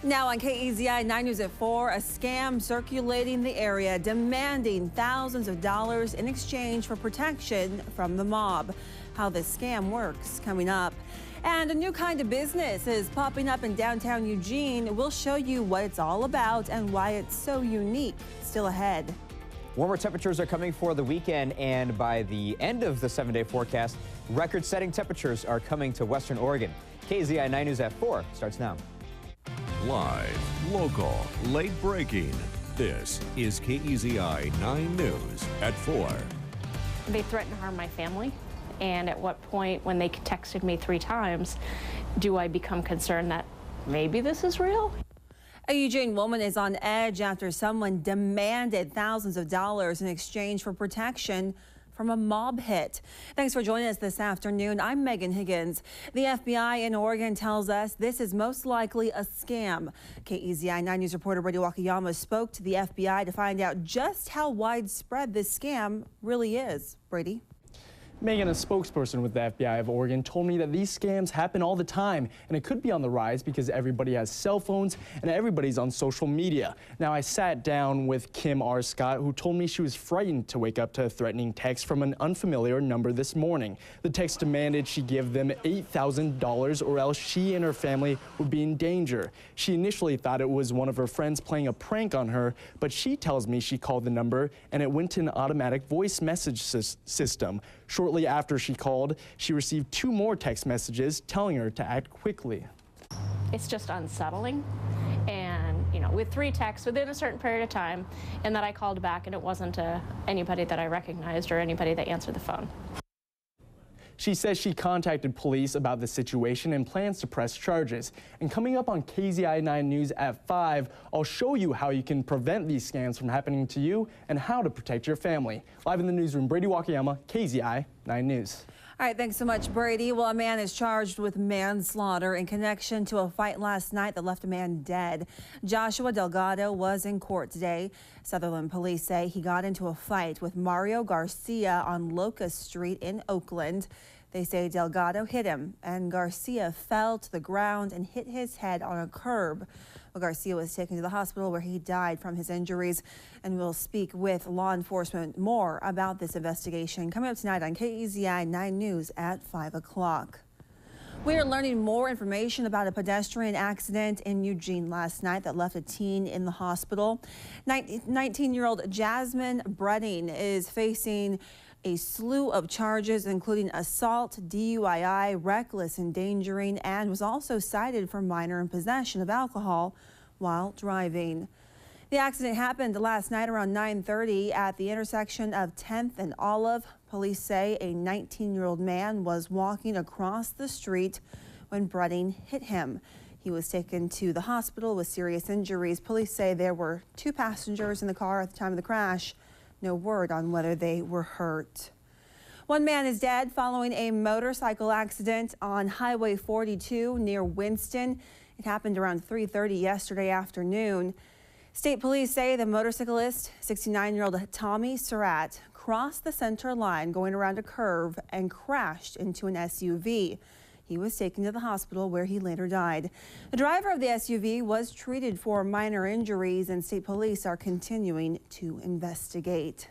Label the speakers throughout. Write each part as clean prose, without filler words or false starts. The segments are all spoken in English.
Speaker 1: Now on KEZI 9 News at 4, a scam circulating the area demanding thousands of dollars in exchange for protection from the mob. How this scam works coming up. And a new kind of business is popping up in downtown Eugene. We'll show you what it's all about and why it's so unique. Still ahead.
Speaker 2: Warmer temperatures are coming for the weekend, and by the end of the 7-day forecast, record-setting temperatures are coming to Western Oregon. KEZI 9 News at 4 starts now.
Speaker 3: Live, local, late breaking. This is KEZI 9 News at 4.
Speaker 4: They threatened to harm my family, and at what point, when they texted me 3 times, do I become concerned that maybe this is real?
Speaker 1: A Eugene woman is on edge after someone demanded thousands of dollars in exchange for protection from a mob hit. Thanks for joining us this afternoon. I'm Megan Higgins. The FBI in Oregon tells us this is most likely a scam. KEZI 9 News reporter Brady Wakayama spoke to the FBI to find out just how widespread this scam really is. Brady?
Speaker 5: Megan, a spokesperson with the FBI of Oregon, told me that these scams happen all the time, and it could be on the rise because everybody has cell phones and everybody's on social media. Now, I sat down with Kim R. Scott, who told me she was frightened to wake up to a threatening text from an unfamiliar number this morning. The text demanded she give them $8,000 or else she and her family would be in danger. She initially thought it was one of her friends playing a prank on her, but she tells me she called the number and it went to an automatic voice message system. Shortly after she called, she received 2 more text messages telling her to act quickly.
Speaker 4: It's just unsettling, and with 3 texts within a certain period of time, and that I called back and it wasn't anybody that I recognized or anybody that answered the phone.
Speaker 5: She says she contacted police about the situation and plans to press charges. And coming up on KEZI 9 News at 5, I'll show you how you can prevent these scams from happening to you and how to protect your family. Live in the newsroom, Brady Wakayama, KEZI 9 News.
Speaker 1: All right, thanks so much, Brady. Well, a man is charged with manslaughter in connection to a fight last night that left a man dead. Joshua Delgado was in court today. Sutherland police say he got into a fight with Mario Garcia on Locust Street in Oakland. They say Delgado hit him and Garcia fell to the ground and hit his head on a curb. Well, Garcia was taken to the hospital where he died from his injuries, and we'll speak with law enforcement more about this investigation coming up tonight on KEZI 9 News at 5 o'clock. We are learning more information about a pedestrian accident in Eugene last night that left a teen in the hospital. 19-year-old Jasmine Bredding is facing a slew of charges, including assault, DUI, reckless endangering, and was also cited for minor in possession of alcohol while driving. The accident happened last night around 9:30 at the intersection of 10th and Olive. Police say a 19-year-old man was walking across the street when Bredding hit him. He was taken to the hospital with serious injuries. Police say there were 2 passengers in the car at the time of the crash. No word on whether they were hurt. One man is dead following a motorcycle accident on Highway 42 near Winston. It happened around 3:30 yesterday afternoon. State police say the motorcyclist, 69-year-old Tommy Surratt, crossed the center line going around a curve and crashed into an SUV. He was taken to the hospital where he later died. The driver of the SUV was treated for minor injuries, and state police are continuing to investigate.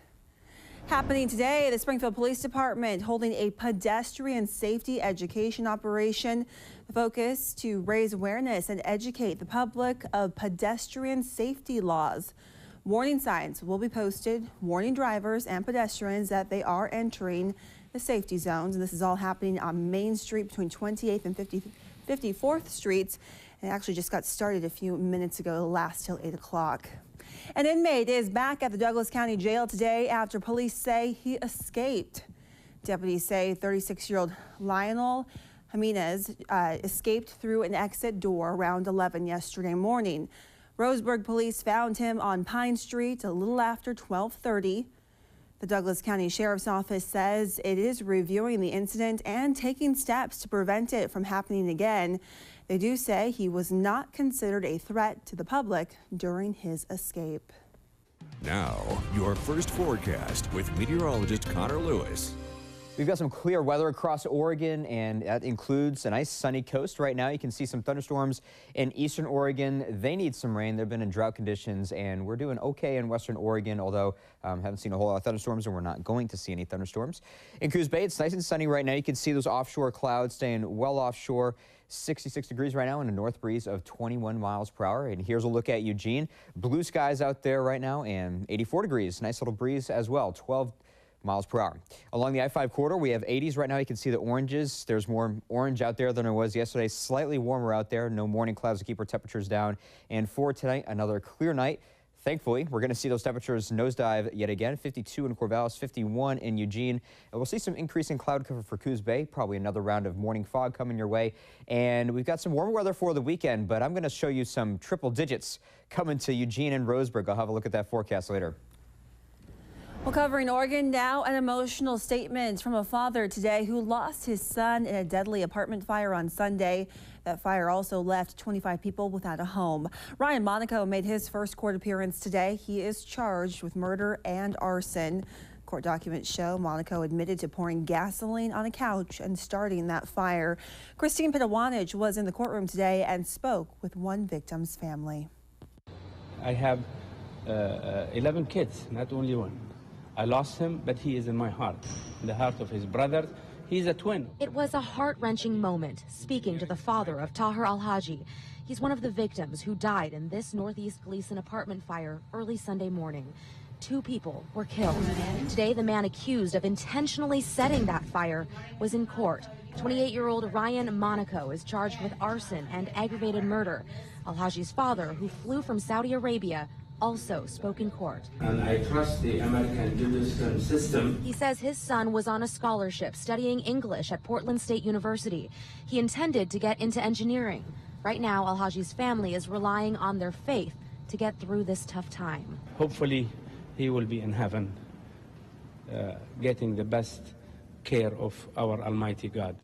Speaker 1: Happening today, the Springfield Police Department holding a pedestrian safety education operation. The focus to raise awareness and educate the public of pedestrian safety laws. Warning signs will be posted, warning drivers and pedestrians that they are entering the safety zones. And this is all happening on Main Street between 28th and 54th Streets. And it actually just got started a few minutes ago. It'll last till 8 o'clock. An inmate is back at the Douglas County Jail today after police say he escaped. Deputies say 36-year-old Lionel Jimenez escaped through an exit door around 11 yesterday morning. Roseburg police found him on Pine Street a little after 12:30. The Douglas County Sheriff's Office says it is reviewing the incident and taking steps to prevent it from happening again. They do say he was not considered a threat to the public during his escape.
Speaker 3: Now, your first forecast with meteorologist Connor Lewis.
Speaker 2: We've got some clear weather across Oregon, and that includes a nice sunny coast. Right now, you can see some thunderstorms in eastern Oregon. They need some rain. They've been in drought conditions, and we're doing okay in western Oregon, although haven't seen a whole lot of thunderstorms, and we're not going to see any thunderstorms. In Coos Bay, it's nice and sunny right now. You can see those offshore clouds staying well offshore. 66 degrees right now and a north breeze of 21 miles per hour. And here's a look at Eugene. Blue skies out there right now and 84 degrees. Nice little breeze as well. 12 miles per hour. Along the I-5 corridor, we have 80s right now. You can see the oranges. There's more orange out there than there was yesterday. Slightly warmer out there. No morning clouds to keep our temperatures down. And for tonight, another clear night. Thankfully, we're going to see those temperatures nosedive yet again. 52 in Corvallis, 51 in Eugene. And we'll see some increasing cloud cover for Coos Bay. Probably another round of morning fog coming your way. And we've got some warmer weather for the weekend, but I'm going to show you some triple digits coming to Eugene and Roseburg. I'll have a look at that forecast later.
Speaker 1: Well, covering Oregon now, an emotional statement from a father today who lost his son in a deadly apartment fire on Sunday. That fire also left 25 people without a home. Ryan Monaco made his first court appearance today. He is charged with murder and arson. Court documents show Monaco admitted to pouring gasoline on a couch and starting that fire. Christine Pitawanich was in the courtroom today and spoke with one victim's family.
Speaker 6: I have 11 kids, not only one. I lost him, but he is in my heart, in the heart of his brothers. He's a twin.
Speaker 7: It was a heart-wrenching moment, speaking to the father of Taher Al-Haji. He's one of the victims who died in this Northeast Gleason apartment fire early Sunday morning. 2 people were killed. Today, the man accused of intentionally setting that fire was in court. 28-year-old Ryan Monaco is charged with arson and aggravated murder. Al-Haji's father, who flew from Saudi Arabia, also spoke in court.
Speaker 6: And I trust the American judicial system.
Speaker 7: He says his son was on a scholarship studying English at Portland State University. He intended to get into engineering. Right now, Al-Haji's family is relying on their faith to get through this tough time.
Speaker 6: Hopefully, he will be in heaven, getting the best care of our Almighty God.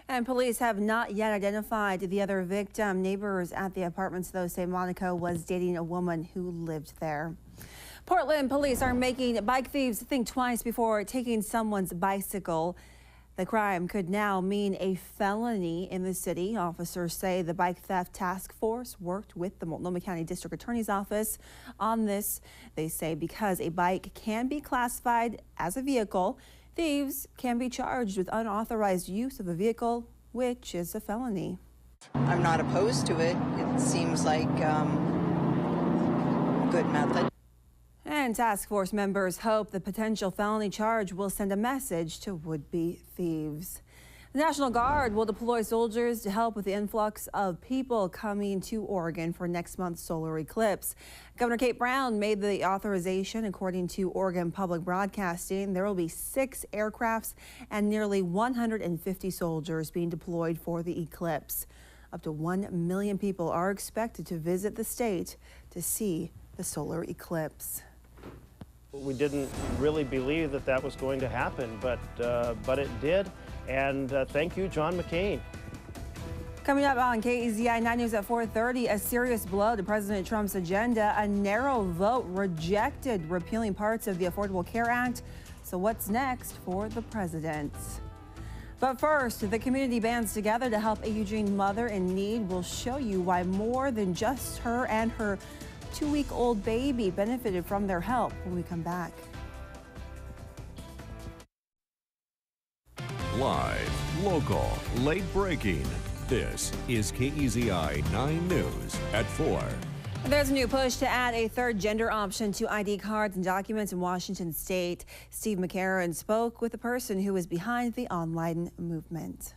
Speaker 1: And police have not yet identified the other victim. Neighbors at the apartments, though, say Monaco was dating a woman who lived there. Portland police are making bike thieves think twice before taking someone's bicycle. The crime could now mean a felony in the city. Officers say the bike theft task force worked with the Multnomah County District Attorney's Office on this. They say because a bike can be classified as a vehicle, thieves can be charged with unauthorized use of a vehicle, which is a felony.
Speaker 8: I'm not opposed to it. It seems like a good method.
Speaker 1: And task force members hope the potential felony charge will send a message to would-be thieves. The National Guard will deploy soldiers to help with the influx of people coming to Oregon for next month's solar eclipse. Governor Kate Brown made the authorization. According to Oregon Public Broadcasting, there will be 6 aircrafts and nearly 150 soldiers being deployed for the eclipse. Up to 1 million people are expected to visit the state to see the solar eclipse.
Speaker 9: We didn't really believe that that was going to happen, but it did. And thank you, John McCain.
Speaker 1: Coming up on KEZI 9 News at 4:30, a serious blow to President Trump's agenda. A narrow vote rejected repealing parts of the Affordable Care Act. So what's next for the president? But first, the community bands together to help a Eugene mother in need. We'll show you why more than just her and her 2-week-old baby benefited from their help when we come back.
Speaker 3: Live, local, late breaking. This is KEZI 9 News at 4.
Speaker 1: There's a new push to add a 3rd gender option to ID cards and documents in Washington state. Steve McCarron spoke with the person who is behind the online movement.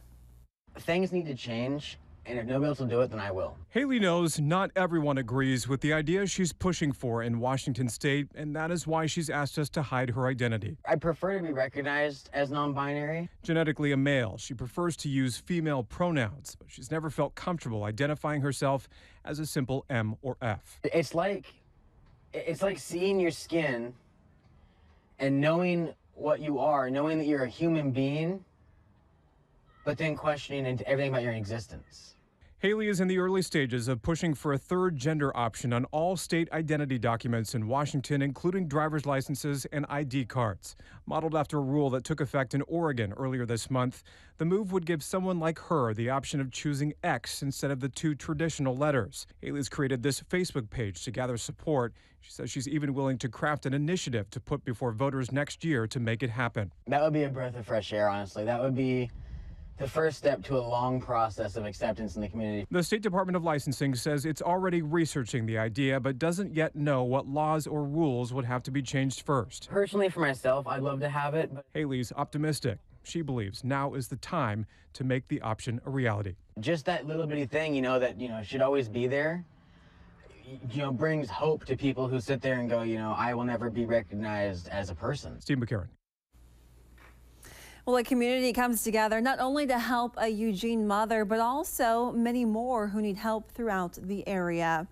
Speaker 10: Things need to change, and if nobody else will do it, then I will.
Speaker 11: Haley knows not everyone agrees with the idea she's pushing for in Washington state, and that is why she's asked us to hide her identity.
Speaker 10: I prefer to be recognized as non-binary.
Speaker 11: Genetically a male, she prefers to use female pronouns, but she's never felt comfortable identifying herself as a simple M or F.
Speaker 10: It's like seeing your skin and knowing what you are, knowing that you're a human being, but then questioning everything about your existence.
Speaker 11: Haley is in the early stages of pushing for a third gender option on all state identity documents in Washington, including driver's licenses and ID cards. Modeled after a rule that took effect in Oregon earlier this month, the move would give someone like her the option of choosing X instead of the two traditional letters. Haley's created this Facebook page to gather support. She says she's even willing to craft an initiative to put before voters next year to make it happen.
Speaker 10: That would be a breath of fresh air, honestly. That would be the first step to a long process of acceptance in the community.
Speaker 11: The State Department of Licensing says it's already researching the idea, but doesn't yet know what laws or rules would have to be changed first.
Speaker 10: Personally, for myself, I'd love to have it, but
Speaker 11: Haley's optimistic. She believes now is the time to make the option a reality.
Speaker 10: just that little bitty thing, that, should always be there, brings hope to people who sit there and go, I will never be recognized as a person.
Speaker 11: Steve McCarran.
Speaker 1: Well, a community comes together not only to help a Eugene mother, but also many more who need help throughout the area.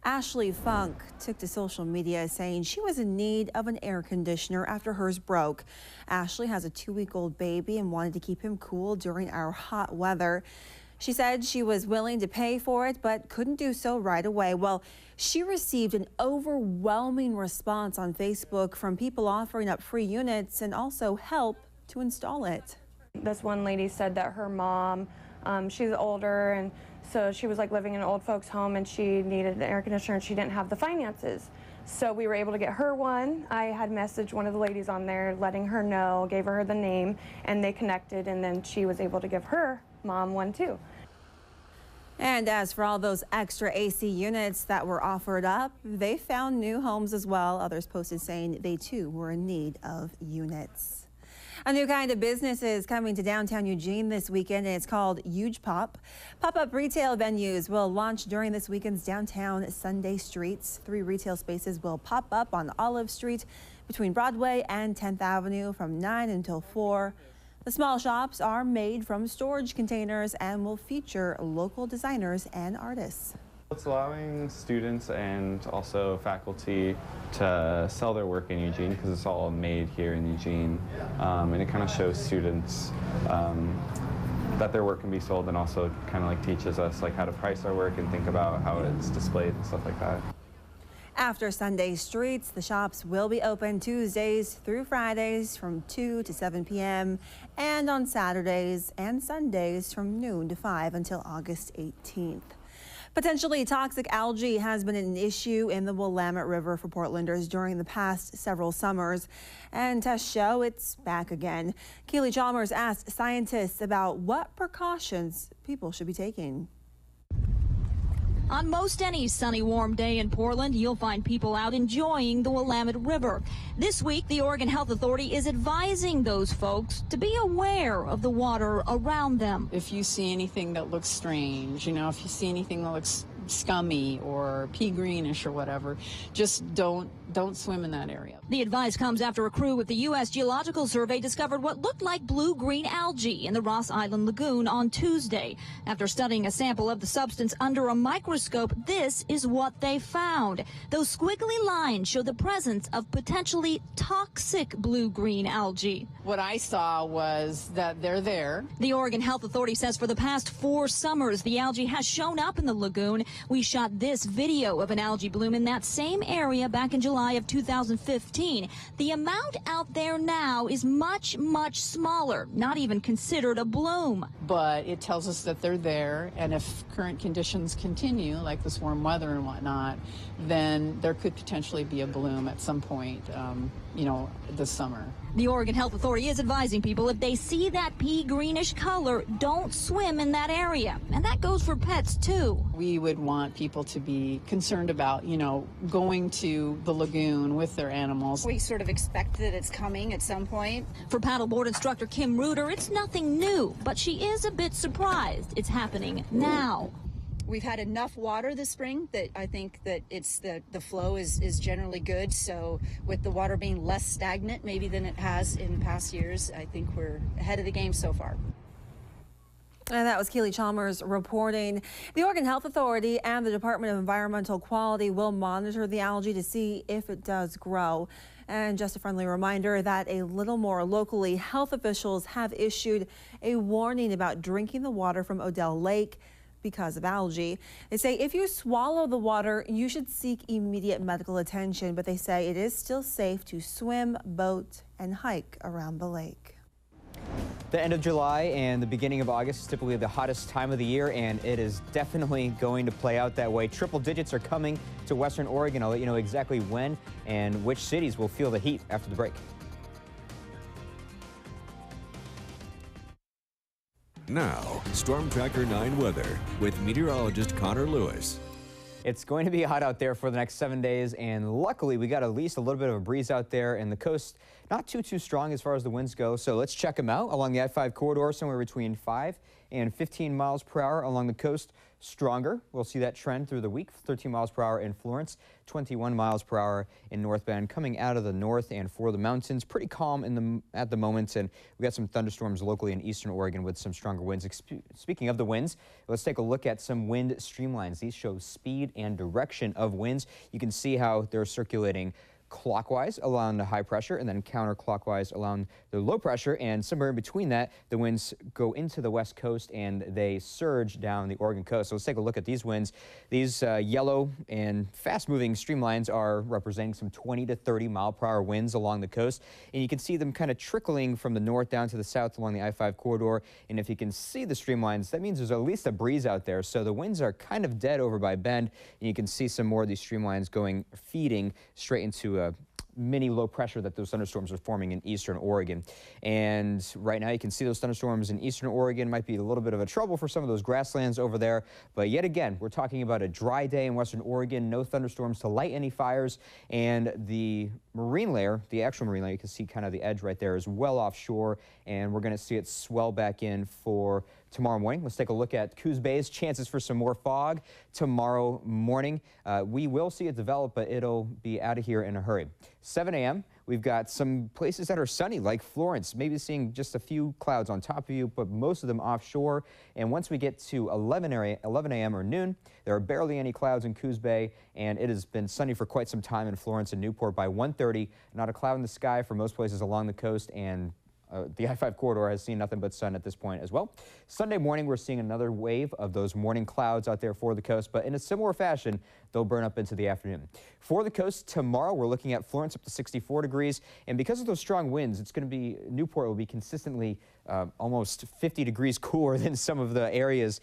Speaker 1: Ashley Funk took to social media saying she was in need of an air conditioner after hers broke. Ashley has a 2-week-old baby and wanted to keep him cool during our hot weather. She said she was willing to pay for it, but couldn't do so right away. Well, she received an overwhelming response on Facebook from people offering up free units and also help to install it.
Speaker 12: This one lady said that her mom, she's older, and so she was like living in an old folks home and she needed an air conditioner and she didn't have the finances. So we were able to get her one. I had messaged one of the ladies on there letting her know, gave her the name, and they connected, and then she was able to give her mom one too.
Speaker 1: And as for all those extra AC units that were offered up, they found new homes as well. Others posted saying they too were in need of units. A new kind of business is coming to downtown Eugene this weekend, and it's called Huge Pop. Pop-up retail venues will launch during this weekend's downtown Sunday Streets. 3 retail spaces will pop up on Olive Street between Broadway and 10th Avenue from 9 until 4. The small shops are made from storage containers and will feature local designers and artists.
Speaker 13: It's allowing students and also faculty to sell their work in Eugene because it's all made here in Eugene, and it kind of shows students that their work can be sold, and also kind of like teaches us like how to price our work and think about how it's displayed and stuff like that.
Speaker 1: After Sunday Streets, the shops will be open Tuesdays through Fridays from 2 to 7 p.m. and on Saturdays and Sundays from noon to 5 until August 18th. Potentially toxic algae has been an issue in the Willamette River for Portlanders during the past several summers, and tests show it's back again. Keely Chalmers asked scientists about what precautions people should be taking.
Speaker 14: On most any sunny, warm day in Portland, you'll find people out enjoying the Willamette River. This week, the Oregon Health Authority is advising those folks to be aware of the water around them.
Speaker 15: If you see anything that looks strange, if you see anything that looks scummy or pea greenish or whatever, just don't swim in that area.
Speaker 14: The advice comes after a crew with the U.S. Geological Survey discovered what looked like blue-green algae in the Ross Island Lagoon on Tuesday. After studying a sample of the substance under a microscope, this is what they found. Those squiggly lines show the presence of potentially toxic blue-green algae.
Speaker 15: What I saw was that they're there.
Speaker 14: The Oregon Health Authority says for the past 4 summers, the algae has shown up in the lagoon. We shot this video of an algae bloom in that same area back in July of 2015. The amount out there now is much, much smaller, not even considered a bloom.
Speaker 15: But it tells us that they're there, and if current conditions continue, like this warm weather and whatnot, then there could potentially be a bloom at some point, this summer.
Speaker 14: The Oregon Health Authority is advising people if they see that pea greenish color, don't swim in that area. And that goes for pets too.
Speaker 15: We would want people to be concerned about, going to the lagoon with their animals.
Speaker 16: We sort of expect that it's coming at some point.
Speaker 14: For paddleboard instructor Kim Reuter, it's nothing new, but she is a bit surprised it's happening now.
Speaker 16: We've had enough water this spring that I think that the flow is generally good. So with the water being less stagnant maybe than it has in past years, I think we're ahead of the game so far.
Speaker 1: And that was Keely Chalmers reporting. The Oregon Health Authority and the Department of Environmental Quality will monitor the algae to see if it does grow. And just a friendly reminder that a little more locally, health officials have issued a warning about drinking the water from Odell Lake. because of algae. They say if you swallow the water, you should seek immediate medical attention, but they say it is still safe to swim, boat, and hike around the lake.
Speaker 2: The end of July and the beginning of August is typically the hottest time of the year, and it is definitely going to play out that way. Triple digits are coming to Western Oregon. I'll let you know exactly when and which cities will feel the heat after the break.
Speaker 3: Now, Storm Tracker 9 weather with meteorologist Connor Lewis.
Speaker 2: It's going to be hot out there for the next 7 days, and luckily we got at least a little bit of a breeze out there, and the coast not too strong as far as the winds go. So let's check them out. Along the I-5 corridor, somewhere between 5 and 15 miles per hour. Along the coast, stronger. We'll see that trend through the week. 13 miles per hour in Florence, 21 miles per hour in North Bend. Coming out of the north and for the mountains, pretty calm at the moment, and we got some thunderstorms locally in eastern Oregon with some stronger winds. Speaking of the winds, let's take a look at some wind streamlines. These show speed and direction of winds. You can see how they're circulating clockwise along the high pressure and then counterclockwise along the low pressure, and somewhere in between that the winds go into the west coast and they surge down the Oregon coast. So let's take a look at these winds. These yellow and fast moving streamlines are representing some 20 to 30 mile per hour winds along the coast, and you can see them kind of trickling from the north down to the south along the I-5 corridor. And if you can see the streamlines, that means there's at least a breeze out there. So the winds are kind of dead over by Bend, and you can see some more of these streamlines feeding straight into a mini low pressure that those thunderstorms are forming in eastern Oregon. And right now you can see those thunderstorms in eastern Oregon might be a little bit of a trouble for some of those grasslands over there. But yet again, we're talking about a dry day in western Oregon, no thunderstorms to light any fires, and the marine layer, the actual marine layer, you can see kind of the edge right there, is well offshore, and we're going to see it swell back in for tomorrow morning. Let's take a look at Coos Bay's chances for some more fog tomorrow morning. We will see it develop, but it'll be out of here in a hurry. 7 a.m. We've got some places that are sunny, like Florence, maybe seeing just a few clouds on top of you, but most of them offshore. And once we get to 11 a.m. or noon, there are barely any clouds in Coos Bay, and it has been sunny for quite some time in Florence and Newport. By 1:30, not a cloud in the sky for most places along the coast, and the I-5 corridor has seen nothing but sun at this point as well. Sunday morning, we're seeing another wave of those morning clouds out there for the coast, but in a similar fashion, they'll burn up into the afternoon. For the coast tomorrow, we're looking at Florence up to 64 degrees, and because of those strong winds, it's going to be, Newport will be consistently almost 50 degrees cooler than some of the areas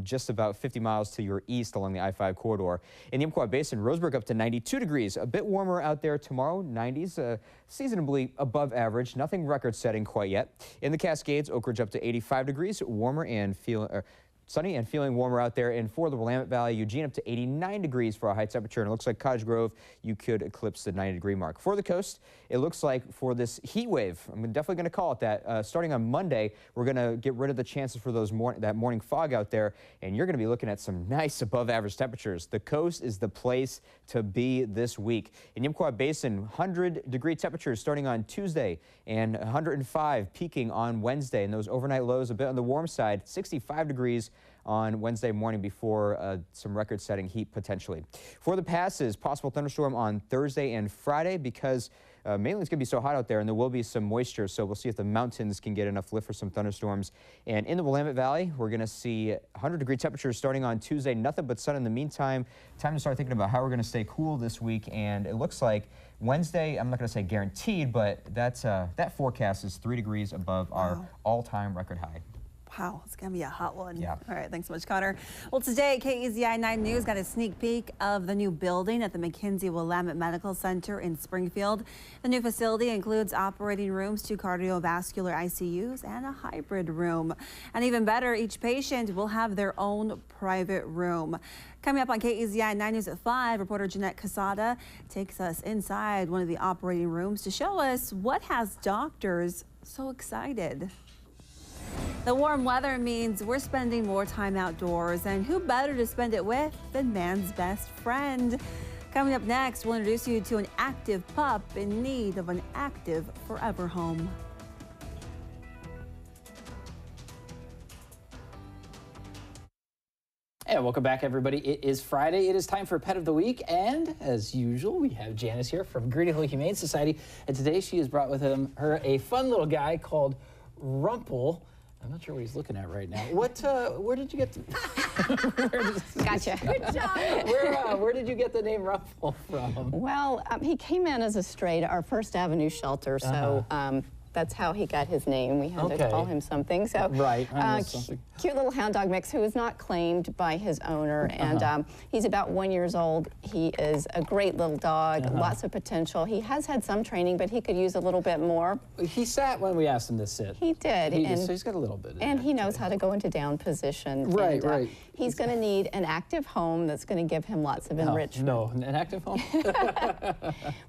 Speaker 2: just about 50 miles to your east along the I-5 corridor. In the Umpqua Basin, Roseburg up to 92 degrees, a bit warmer out there tomorrow, 90s, seasonably above average, nothing record-setting quite yet. In the Cascades, Oak Ridge up to 85 degrees, warmer and sunny and feeling williams out there. And for the Willamette Valley, Eugene up to 89 degrees for a high temperature. And it looks like Cottage Grove, you could eclipse the 90-degree mark. For the coast, it looks like for this heat wave, I'm definitely going to call it that, starting on Monday, we're going to get rid of the chances for those that morning fog out there. And you're going to be looking at some nice above average temperatures. The coast is the place to be this week. In Umpqua Basin, 100-degree temperatures starting on Tuesday and 105 peaking on Wednesday. And those overnight lows a bit on the warm side, 65 degrees on Wednesday morning before some record-setting heat potentially. For the passes, possible thunderstorm on Thursday and Friday because mainly it's going to be so hot out there and there will be some moisture, so we'll see if the mountains can get enough lift for some thunderstorms. And in the Willamette Valley, we're going to see 100-degree temperatures starting on Tuesday, nothing but sun in the meantime. Time to start thinking about how we're going to stay cool this week, and it looks like Wednesday, I'm not going to say guaranteed, but that forecast is 3 degrees above our all-time record high.
Speaker 1: Wow, it's going to be a hot one.
Speaker 2: Yeah.
Speaker 1: All right, thanks so much, Connor. Well, today, KEZI 9 News got a sneak peek of the new building at the McKenzie Willamette Medical Center in Springfield. The new facility includes operating rooms, 2 cardiovascular ICUs, and a hybrid room. And even better, each patient will have their own private room. Coming up on KEZI 9 News at 5, reporter Jeanette Casada takes us inside one of the operating rooms to show us what has doctors so excited. The warm weather means we're spending more time outdoors, and who better to spend it with than man's best friend? Coming up next, we'll introduce you to an active pup in need of an active forever home.
Speaker 17: And welcome back, everybody. It is Friday. It is time for Pet of the Week. And as usual, we have Janice here from Green Hill Humane Society. And today she has brought with her a fun little guy called Rumple. I'm not sure what he's looking at right now. Where did you get
Speaker 18: Gotcha.
Speaker 17: Good job. Where did you get the name Ruffle from?
Speaker 18: Well, he came in as a stray to our First Avenue shelter, so that's how he got his name. We had to call him something. So
Speaker 17: right.
Speaker 18: Cute little hound dog mix who is not claimed by his owner, and he's about 1 year old. He is a great little dog, lots of potential. He has had some training, but he could use a little bit more.
Speaker 17: He sat when we asked him to sit.
Speaker 18: He did.
Speaker 17: So he's got a little bit.
Speaker 18: And he knows how to go into down position.
Speaker 17: Right,
Speaker 18: and,
Speaker 17: right.
Speaker 18: He's going to need an active home that's going to give him lots of enrichment.
Speaker 17: No, an active home?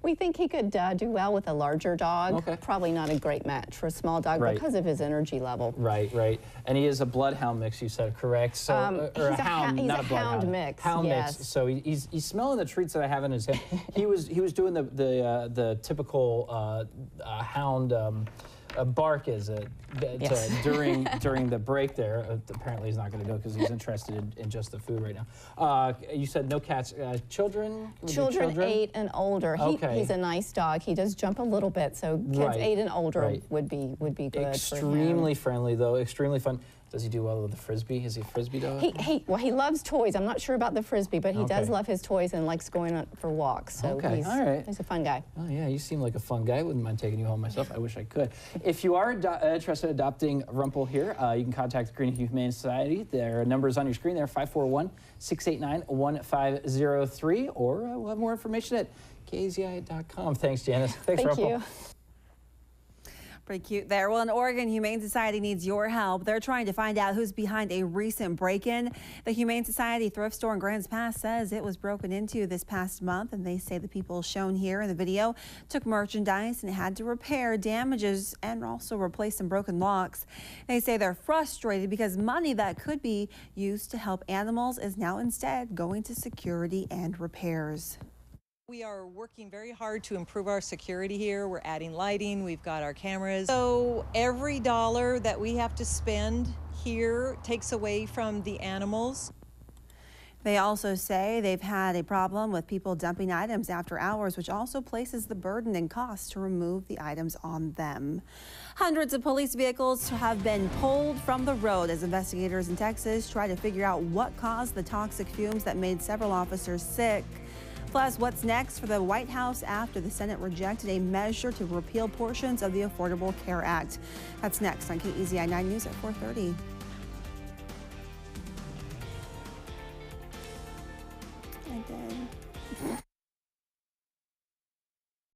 Speaker 18: We think he could do well with a larger dog. Probably not a great match for a small dog because of his energy level.
Speaker 17: Right, right. And he is a bloodhound mix, you said, correct? So, or
Speaker 18: he's
Speaker 17: a hound,
Speaker 18: he's
Speaker 17: not
Speaker 18: a
Speaker 17: a bloodhound.
Speaker 18: hound mix.
Speaker 17: Hound
Speaker 18: yes.
Speaker 17: mix. So he's smelling the treats that I have in his hand. he was doing the typical hound. Bark is it during the break there. Apparently he's not going to go because he's interested in just the food right now. You said no cats. Children?
Speaker 18: Children 8 and older. He's a nice dog. He does jump a little bit, so kids 8 and older would be good.
Speaker 17: Extremely friendly though. Extremely fun. Does he do well with the frisbee? Is he a frisbee dog?
Speaker 18: Well, he loves toys. I'm not sure about the frisbee, but he does love his toys and likes going out for walks. So he's a fun guy.
Speaker 17: Oh yeah, you seem like a fun guy. Wouldn't mind taking you home myself. I wish I could. If you are interested in adopting Rumpel here, you can contact the Green Humane Society. Their number is on your screen there, 541-689-1503, or we'll have more information at kzi.com. Thanks, Janice. Thanks,
Speaker 18: Thank
Speaker 17: Rumpel.
Speaker 18: you.
Speaker 1: Pretty cute there. Well, an Oregon Humane Society needs your help. They're trying to find out who's behind a recent break-in. The Humane Society thrift store in Grants Pass says it was broken into this past month, and they say the people shown here in the video took merchandise and had to repair damages and also replace some broken locks. They say they're frustrated because money that could be used to help animals is now instead going to security and repairs.
Speaker 19: We are working very hard to improve our security here. We're adding lighting, we've got our cameras. So every dollar that we have to spend here takes away from the animals.
Speaker 1: They also say they've had a problem with people dumping items after hours, which also places the burden and cost to remove the items on them. Hundreds of police vehicles have been pulled from the road as investigators in Texas try to figure out what caused the toxic fumes that made several officers sick. Plus, what's next for the White House after the Senate rejected a measure to repeal portions of the Affordable Care Act. That's next on KEZI 9 News at 4:30. I did.